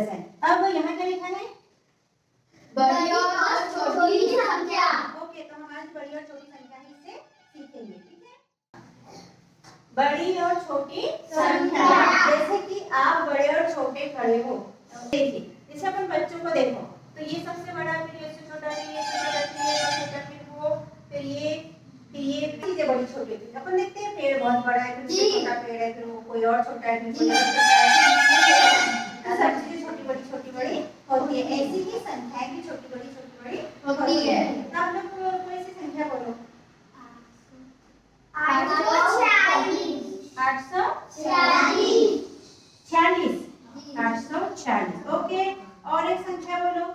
है। अब यहाँ क्या लिखा है? बड़ी और छोटी संख्या। ओके, तो हम आज बड़ी और छोटी संख्या इससे सीखेंगे, ठीक है। बड़ी और छोटी संख्या, जैसे कि आप बड़े और छोटे खड़े हो, देखिए जैसे अपन बच्चों को देखो तो ये सबसे बड़ा, फिर ये सबसे छोटा, फिर ये सबसे छोटा, फिर ये सबसे छोटा, फिर वो, फिर ये चीजें बड़ी छोटी होती है। अपन देखते हैं पेड़ बहुत बड़ा है, फिर छोटा पेड़ है, फिर वो कोई और छोटा है, फिर कोई और छोटा है। सब चीजें छोटी बड़ी होती है। ऐसी ही संख्याएं भी छोटी बड़ी होती है। तो आप लोग कोई सी संख्या बोलो। 846। ओके, और एक संख्या बोलो।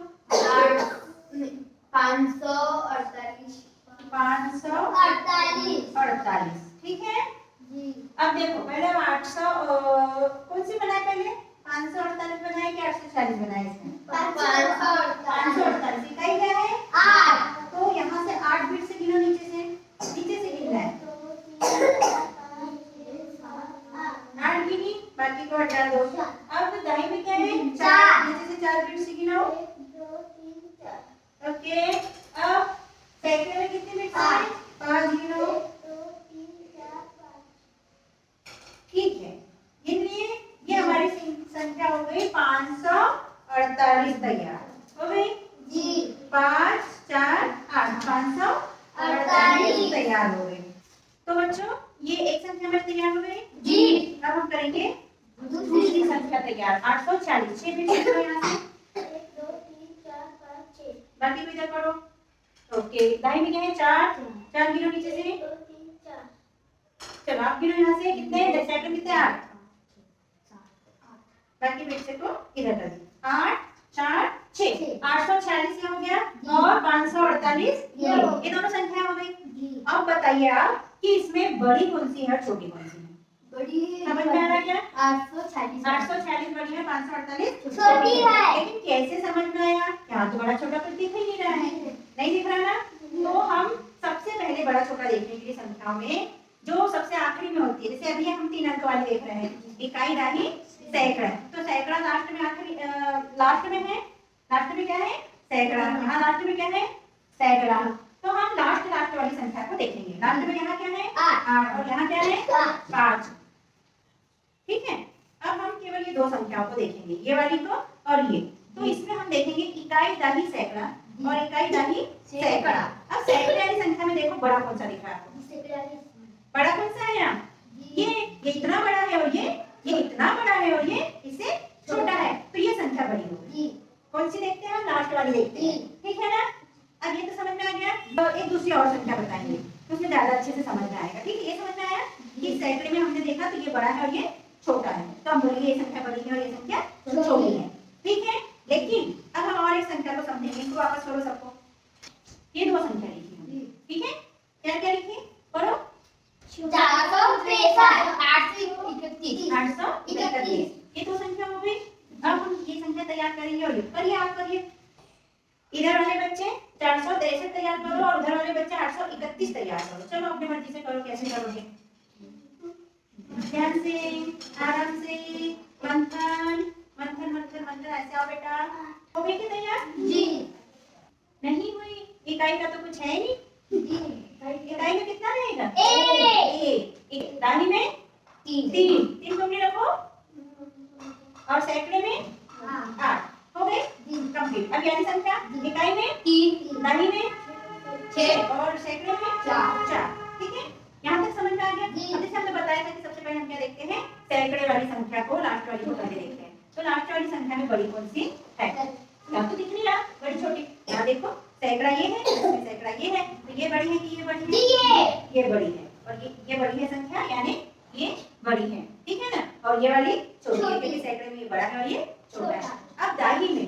548, ठीक है। अब देखो पहले हम 800 कौन सी बनाए, पहले 548 बनाए कि 846 बनाए? इसमें 548 इकाई क्या है? 8। तो यहाँ से 8 बिट से गिनो, नीचे से गिनना है। 8 गिनी, बाकी को हटा दो। अब दाई में क्या है? 4, नीचे से 4 बिट से गिनो। 1 2 3 4। ओके, अब सैकड़े में कितने बिट्स हैं? 5 गिनो। 1 2 3 4 5। ठीक है, गिन लिए। ये हमारी संख्या हो गई 548 तैयार हो गई जी। 5 4 8 548 तैयार हो गई। तो बच्चों ये एक संख्या में तैयार हो गई जी। अब हम करेंगे दूसरी संख्या तैयार। 846, 6 बिट्स करो यहाँ से। 1 2 3 4 5 6। बाकी भी इधर करो। ओके, दाई में क्या है? 4 गिनो नीचे से। 1 2 3 4। चलो आप गिनो यहाँ से, कितने सेकंड कितने? 8। बाकी बिट से को इधर कर दी। 8 4 6, 846 हो गया और 548 ये दोनों संख्या हो गई। अब बताइए आप कि इसमें बड़ी कौन सी है और छोटी कौन सी है? बड़ी समझ में आ रहा है क्या? 846 बड़ी है, 548 छोटी है। लेकिन कैसे समझ में आया? यहाँ तो बड़ा छोटा कुछ दिख ही नहीं रहा है, नहीं दिख रहा ना। तो हम सबसे पहले बड़ा छोटा देखने के लिए संख्याओं में जो सबसे आखिरी में होती है, जैसे अभी हम 3 अंक वाली देख रहे हैं, इकाई राही सैकड़ा। तो सैकड़ा लास्ट में, आखिरी लास्ट में है। लास्ट में क्या है? सैकड़ा। यहाँ लास्ट में क्या है? सैकड़ा। तो हम लास्ट वाली संख्या को देखेंगे। लास्ट में यहाँ क्या है? 8 और यहाँ क्या है? 5। ठीक है, अब हम केवल ये दो संख्याओं को देखेंगे, ये वाली को और ये। तो इसमें हम देखेंगे इकाई दाही सैकड़ा और इकाई दाही सैकड़ा। अब सैकड़े वाली संख्या में देखो बड़ा कौन सा दिख रहा है आपको? बड़ा कौन सा है यहाँ? ये इतना बड़ा है और ये इतना बड़ा है और ये इससे छोटा है, तो ये संख्या बड़ी होगी। कौन सी देखते हैं हम? लास्ट वाली देखते हैं, ठीक है ना। अब ये तो समझ में आ गया। तो एक दूसरी और संख्या बताएंगे तो उसमें ज्यादा अच्छे से समझ में आएगा। ठीक है, ये समझ में आया कि सैकड़े में हमने देखा तो ये बड़ा है और ये छोटा है, तो हम बोलेंगे ये संख्या बड़ी है और ये संख्या छोटी है। ठीक है, लेकिन अब हम और एक संख्या को समझेंगे। इसको वापस करो सबको। ये दो संख्या लिखी, ठीक है, क्या क्या लिखी? करो। 831, ये दो संख्या हो गई। अब हम ये संख्या तैयार करेंगे और करिए, आप करिए। इधर वाले बच्चे 463 तैयार करो और उधर वाले बच्चे 831 तैयार करो। चलो अपनी मर्जी से करो, कैसे करोगे? ध्यान से, आराम से, मंथन मंथन मंथन मंथन, ऐसे आओ बेटा। हो गई क्या तैयार? जी। नहीं हुई? इकाई का तो कुछ है ही नहीं। इकाई में कितना रहेगा? एक। दाही में 3 तुमने रखो और सैकड़े में 8। हो गए कंप्लीट। अब यानी संख्या इकाई में 3, दाही में 6 और सैकड़े में 4। ठीक है, यहाँ तक समझ में आ गया। अब जैसे हमने बताया था कि सबसे पहले हम क्या देखते हैं? सैकड़े वाली संख्या को, लास्ट वाली को पहले देखते हैं। तो लास्ट वाली संख्या में बड़ी कौन सी है? यहाँ तो दिख नहीं रहा बड़ी छोटी। यहाँ देखो, सैकड़ा ये है, इसमें सैकड़ा ये है, तो ये बड़ी है कि ये बड़ी है? ये बड़ी है और ये बड़ी है संख्या, यानी ये बड़ी है। ठीक है ना, और ये वाली छोटी है क्योंकि सैकड़े में ये बड़ा है और ये छोटा है। अब दाही में,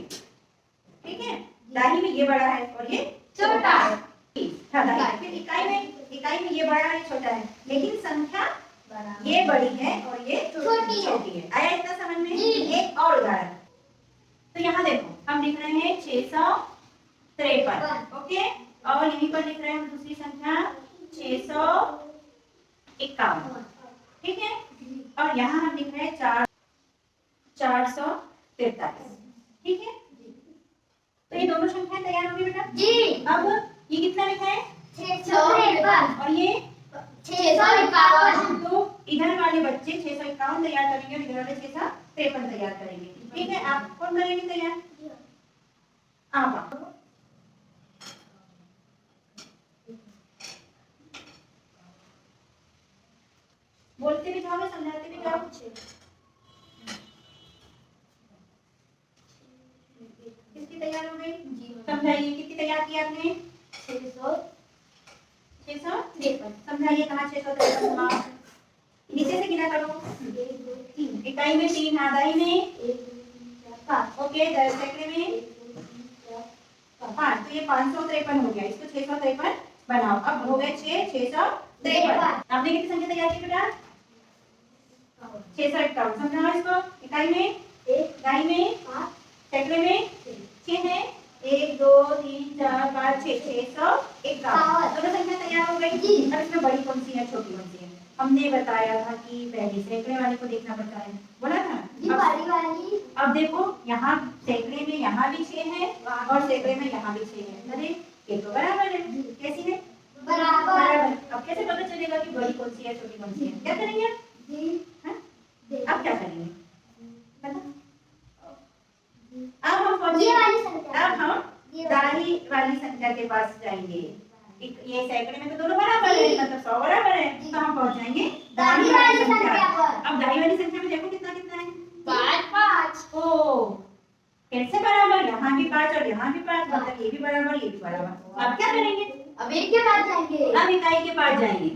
ठीक है, दाही में ये बड़ा है और ये छोटा है। फिर इकाई में ये बड़ा है, ये छोटा है, लेकिन संख्या ये बड़ी है और ये छोटी है। आया इतना समझ में? एक और उदाहरण, तो यहाँ देखो हम लिख रहे हैं 653, ओके, और यहीं पर लिख रहे हैं हम दूसरी संख्या 651, ठीक है, और यहाँ हम लिख रहे हैं 443। ठीक है, तो ये दोनों संख्याएं तैयार होगी बेटा। जी। अब ये कितना लिखा है 653 और ये 651 तो इधर वाले बच्चे 651 तैयार करेंगे और इधर वाले 653 तैयार करेंगे। ठीक है, आप कौन करेंगे तैयार? आप बोलते भी जाओगे, समझाते भी जाओ। किसकी तैयार हो गई? समझाइए कितनी तैयार की आपने? 653। समझाइए कहाँ 653? नीचे से गिना करो। इकाई में 3, आधाई में ओके, सैकड़े में 5, तो ये 553 हो गया। इसको 653 बनाओ। अब हो गए 653। आपने कितनी संख्या तैयार की बेटा? 651। समझाओ इसको। इकाई में 1, दहाई में 5, सैकड़े में 6 है। 1 2 3 4 5 6 651। दोनों संख्या तैयार हो गई। अब इसमें बड़ी कौन सी है, छोटी कौन सी है? हमने बताया था कि पहले सैकड़े वाले को देखना पड़ता है, बोला था ना। अब देखो यहाँ सैकड़े में यहाँ भी 6 है और सैकड़े में यहाँ भी 6 है। अरे ये तो बराबर है। कैसी है? बराबर। अब कैसे पता चलेगा कि बड़ी कौन सी है, छोटी कौन सी है? क्या करेंगे अब क्या करेंगे अब हम दाही वाली संख्या के पास जाएंगे। ये सैकड़े में तो दोनों बराबर है, मतलब 100 बराबर है, तो हम पहुंच जाएंगे दाही वाली संख्या पर। अब दाही वाली संख्या में देखो कितना कितना है? 5 ओ कैसे बराबर? यहाँ भी 5 और यहाँ भी 5, मतलब ये भी बराबर ये भी बराबर। अब क्या करेंगे? अब एक के पास जाएंगे। अब इकाई के पास जाएंगे।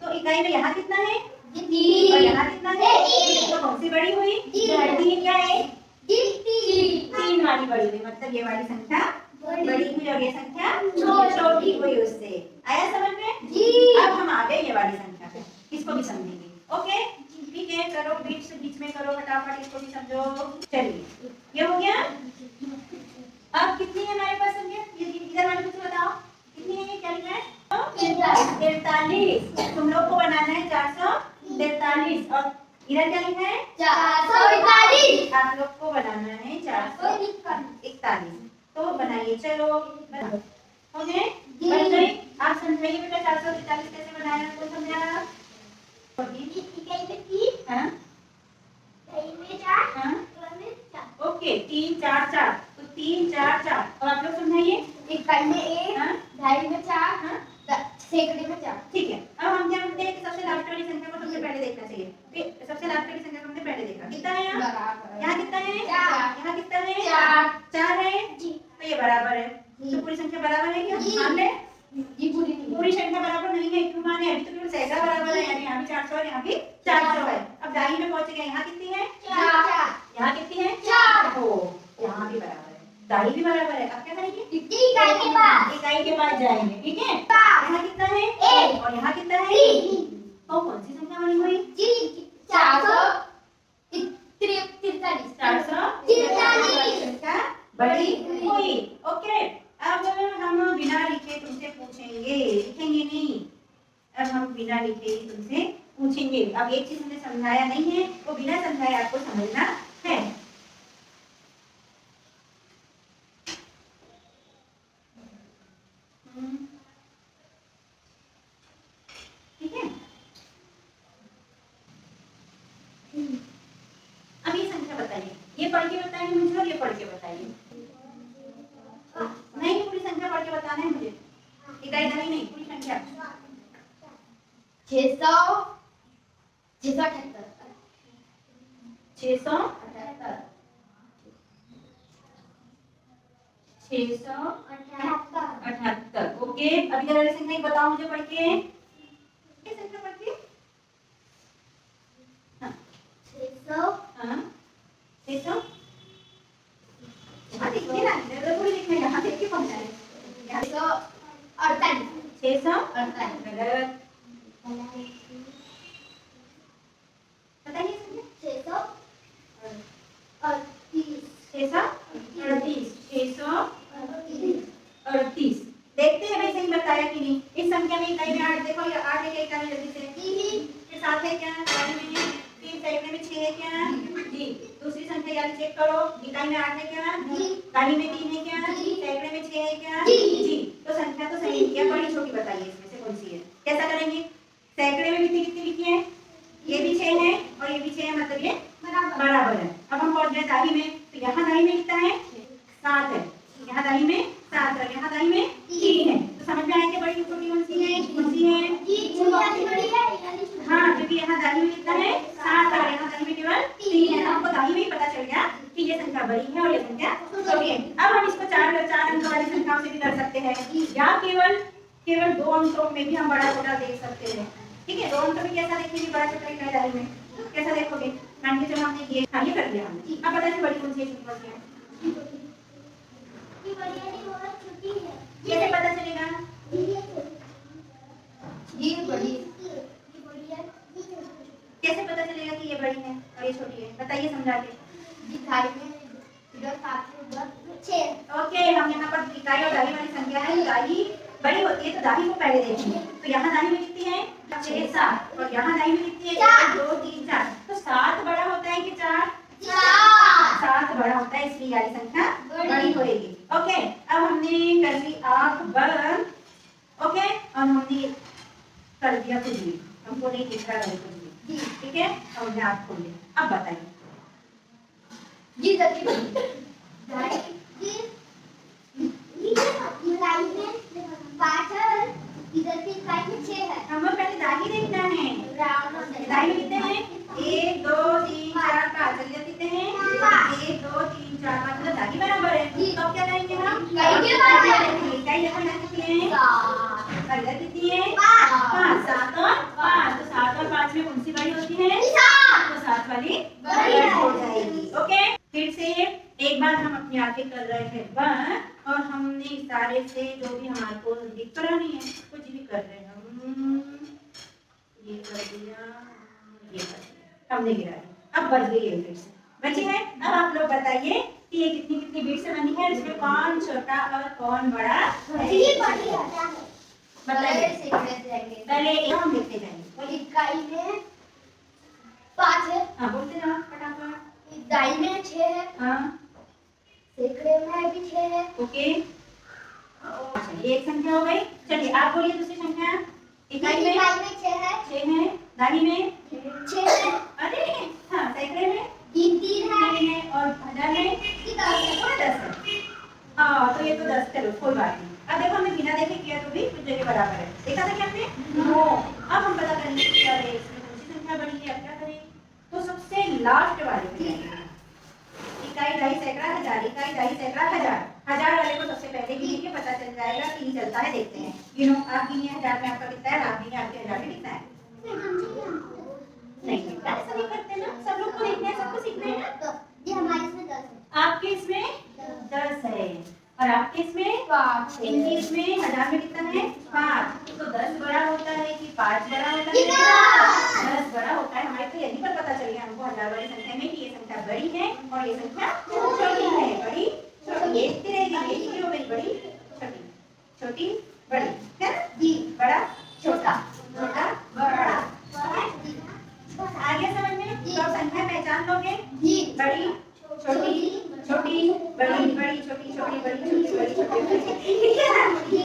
तो इकाई में यहाँ कितना है? 3 और यहाँ कितना है? तो कौन सी बड़ी हुई? 3 क्या है? 3 वाली बड़ी हुई, मतलब ये वाली संख्या बड़ी हुई और ये संख्या छोटी हुई उससे। आया समझ में? जी। अब हम आ गए ये वाली संख्या पे, इसको भी समझेंगे। ओके ठीक है, करो बीच में करो फटाफट, इसको भी समझो। चलिए ये हो गया। अब कितनी है हमारे पास संख्या? इधर वाले कुछ बताओ कितनी है? ये क्या लिखा है? 43। तुम लोग को बनाना है 443 और इधर क्या लिखा है? 441। आप लोग को बनाना है 441। तो बनाइए, चलो हो गए? बन गए? आप समझाइए बेटा 443 कैसे बनाया? तो समझा? ओके 3 4 4, तो 3 4 4। और आप लोग समझाइए। इकाई में 1, दहाई में 4, सैकड़े में 4। ठीक है, अब हम क्या करते हैं कि सबसे लास्ट वाली संख्या को सबसे पहले देखना चाहिए। फिर सबसे लास्ट वाली संख्या को हमने पहले देखा। कितना है यहाँ कितना है? यहाँ कितना है? 4 है। तो ये बराबर है। तो पूरी संख्या बराबर है क्या? मान ले पूरी संख्या बराबर नहीं है, क्यों माने? अभी तो केवल सैकड़ा बराबर है, यानी यहाँ भी 400 है, यहाँ भी 400 है। अब दाई में पहुंच गए। यहाँ कितनी है? 4। यहाँ कितनी है? 4। ओ यहाँ भी बराबर है, दाई भी बराबर है। अब क्या करेंगे? इकाई के पास जाएंगे। ठीक है, यहाँ कितना है? 1 और यहाँ कितना है? 3। तो कौन सी संख्या बनी हुई? 443 संख्या बड़ी हुई। ओके, अब हम बिना लिखे तुमसे पूछेंगे, लिखेंगे नहीं। अब हम बिना लिखे ही तुमसे पूछेंगे। अब एक चीज हमने समझाया नहीं है, वो बिना समझाए आपको समझना है। ठीक है, अब ये संख्या बताइए, ये पढ़ के बताइए मुझे और ये पढ़ के बताइए। नहीं, पूरी संख्या पढ़ के बताना है मुझे, इकाई नहीं, पूरी संख्या। 678। ओके, अभी जरा संख्या बताओ मुझे पढ़ के। ये संख्या पढ़ के। हाँ 600। यहाँ देखिए ना, इधर पूरी लिखना है, यहाँ देख के पढ़ना है। 648। 648 गलत। बताइए संख्या। 638। देखते हैं भाई सही बताया कि नहीं। इस संख्या में इकाई में 8 देखो, ये 8 है क्या इकाई में? जल्दी से फिर 7 है क्या इकाई में? फिर सैकड़े में 6 है क्या? जी दूसरी संख्या यानी चेक करो, इकाई में 8 है क्या? दाई में 3 है क्या? सैकड़े में 6 है क्या? जी। तो संख्या तो सही लिखी है, बड़ी छोटी बताइए इसमें से कौन सी है? कैसा करेंगे? सैकड़े में कितनी कितनी लिखी है? ये भी 6 है और ये भी 6 है, मतलब ये बराबर है। अब हम पहुंच गए दाई में, तो यहाँ दाई में कितना है? 7 है, यहाँ दाई में 7 है, यहाँ दाई में 3 है। तो समझ में आया कि बड़ी छोटी कौन सी है? कौन सी है? हाँ, क्योंकि यहाँ दाई में कितना है? 7 और यहाँ दाई में केवल 3 है। हमको दाई में ही पता चल गया कि ये संख्या बड़ी है और ये संख्या छोटी है। अब हम इसको 4 अंक वाली संख्याओं से भी कर सकते हैं, या केवल 2 अंकों में भी हम बड़ा छोटा देख सकते हैं। ठीक है, 2 अंकों में कैसा देखेंगे बड़ा छोटा इकाई दाई में? कैसा देखोगे? मान के चलो हमने ये कर दिया हमने। अब बताइए बड़ी कौन सी है, छोटी कौन सी है? कैसे पता चलेगा? कैसे पता चलेगा कि ये बड़ी है और ये छोटी है? बताइए समझा के। ओके, हम यहाँ पर इकाई और दाई वाली संख्या है, दाई बड़ी होती है तो दाई को पहले देखेंगे। तो यहाँ दाई में कितनी है? 6 7 और यहाँ दाई में कितनी है? 1 2 3 4। तो 7 बड़ा होता है कि 4? 7 बड़ा होता है, इसलिए वाली संख्या बड़ी होगी। ओके, अब हमने कर ली आँख बंद। ओके, और हमने कर दिया कुछ भी, हमको नहीं दिख रहा है कुछ भी। ठीक है, अब हमने आँख खोल लिया। अब बताइए हमें पहले दाई देखना है। दाई में कितने हैं? 1 2 3 4 5। चलिए कितने हैं? 1 2 3 4 5, मतलब दाई बराबर है। तो अब क्या करेंगे हम? इकाई देखो यहाँ कितनी है? और इधर कितनी है? 5। 7 और 5। तो 7 और 5 में कौन सी बड़ी होती है? तो 7 वाली बड़ी हो जाएगी। ओके, फिर से एक बार हम अपनी आंखें कर रहे थे बंद और हमने इशारे से जो भी हमारे को दिख रहा नहीं है कुछ भी कर रहे हैं हम। ये कर दिया, ये कर दिया, हमने गिरा दिया। अब बच गई है, फिर से बची है। अब आप लोग बताइए कि ये कितनी कितनी बीट से बनी है, इसमें कौन छोटा और कौन बड़ा है? बताइए। पहले ये हम लिखते जाएंगे। इकाई में 5 है, हाँ बोलते जाओ फटाफट। दाई में 6 है, हाँ सैकड़े में भी 6 है। ओके, अच्छा ये एक संख्या हो गई। चलिए आप बोलिए दूसरी संख्या। इकाई में 6 है, 6 है, दाई में 6 है, अरे हाँ, सैकड़े में 3 है, 3 है और हजार में 10 है। हाँ तो ये तो 10, चलो कोई बात नहीं। अब देखो हमने बिना देखे किया तो भी कुछ जगह बराबर है। देखा था क्या हमने? 9। अब हम पता करेंगे कि अरे इसमें कौन सी संख्या बड़ी है। अब क्या करें? तो सबसे लास्ट वाले पे जाएंगे। इकाई दाई सैकड़ा हजार, इकाई दाई सैकड़ा हजार। हजार वाले को सबसे पहले गिन के पता चल जाएगा कि ये चलता है। देखते हैं, गिनो आप गिनिए 1000 में आपका कितना है, आप गिनिए आपके 1000 में कितना है। नहीं बेटा ऐसा नहीं करते ना, सब लोग को देखना है, सबको सीखना है ना। ये हमारे इसमें 10 है, आपके इसमें 10 है और आपके इसमें 5 इनके इसमें हजार में कितना है? 5। तो 10 बड़ा होता है कि 5 बड़ा होता है? कितना? 10 बड़ा होता है। हमारे तो यही पर पता चल गया हमको हजार वाली संख्या में कि ये संख्या बड़ी है और ये संख्या छोटी है। बड़ी छोटी देखती रहेगी, देखती हो गई बड़ी छोटी छोटी बड़ी है ना जी। बड़ा छोटा छोटा बड़ा। आगे समझ में? तो संख्या पहचान लोगे? जी। बड़ी छोटी छोटी बड़ी बड़ी